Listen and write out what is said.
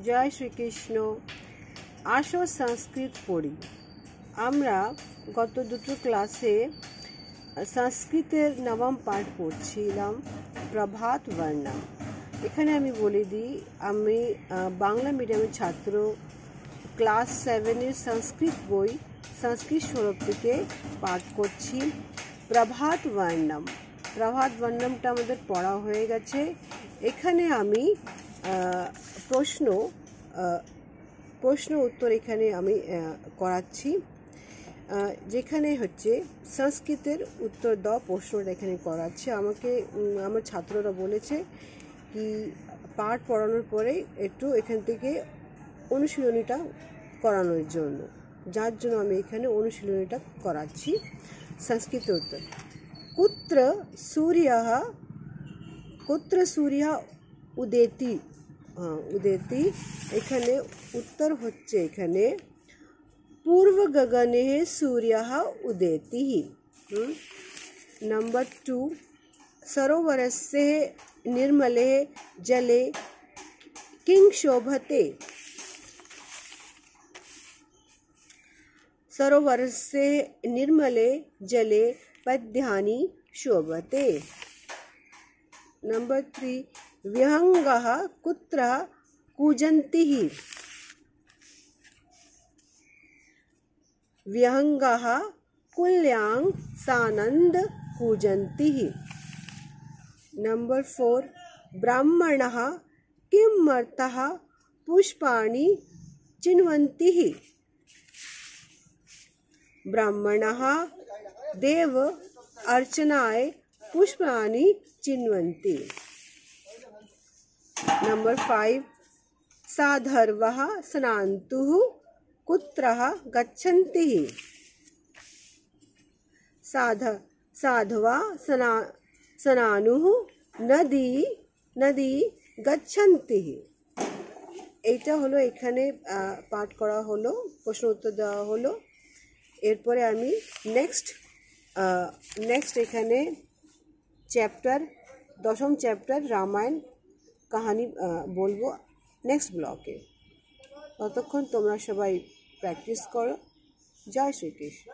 জয় শ্রীকৃষ্ণ। আসো সংস্কৃত পড়ি। আমরা গত দুটো ক্লাসে সংস্কৃতের নবম পাঠ পড়ছিলাম, প্রভাত বর্ণম। এখানে আমি বলে দিই, আমি বাংলা মিডিয়ামের ছাত্র, ক্লাস 7-এর সংস্কৃত বই সংস্কৃত স্বরূপ থেকে পাঠ করছি প্রভাত বর্ণম। প্রভাত বর্ণমটা আমাদের পড়া হয়ে গেছে। এখানে আমি প্রশ্ন উত্তর এখানে আমি করাচ্ছি, যেখানে হচ্ছে সংস্কৃতের উত্তর দাও প্রশ্নটা এখানে করাচ্ছে। আমাকে আমার ছাত্ররা বলেছে কি পাঠ পড়ানোর পরে একটু এখান থেকে অনুশীলনীটা করানোর জন্য, যার জন্য আমি এখানে অনুশীলনীটা করাচ্ছি। সংস্কৃত উত্তর, কুত্র সূর্য উদেতি। উদেতি এখানে উত্তর হচ্ছে, এখানে पूर्व गगने सूर्यः उदेति। नंबर 2, सरोवरस्य निर्मले जले किं शोभते। सरोवरस्य निर्मले जले पद्यानि शोभते। नंबर 3, विहंगः कुत्र कूजन्तिः। विहंगः कुल्यां सानंद कूजन्तिः। नंबर 4, ब्राह्मणः किमर्थः पुष्पाणि चिन्वन्तिः। ब्राह्मणः देव अर्चनाय पुष्पाणि चिन्वन्ति। नंबर 5, साधर्वः स्नातुः कुत्रः गच्छन्ति। साधवा स्नानुः नदी गच्छन्ति। এইটা হলো এখানে পাঠ করা হলো, প্রশ্ন উত্তর দেওয়া হলো। এরপরে আমি নেক্সট এখানে চ্যাপ্টার 10ম চ্যাপ্টার রামায়ণ কাহিনী বলবো নেক্সট ব্লকে। ততক্ষণ তোমরা সবাই প্র্যাকটিস করো। জয় শ্রীকৃষ্ণ।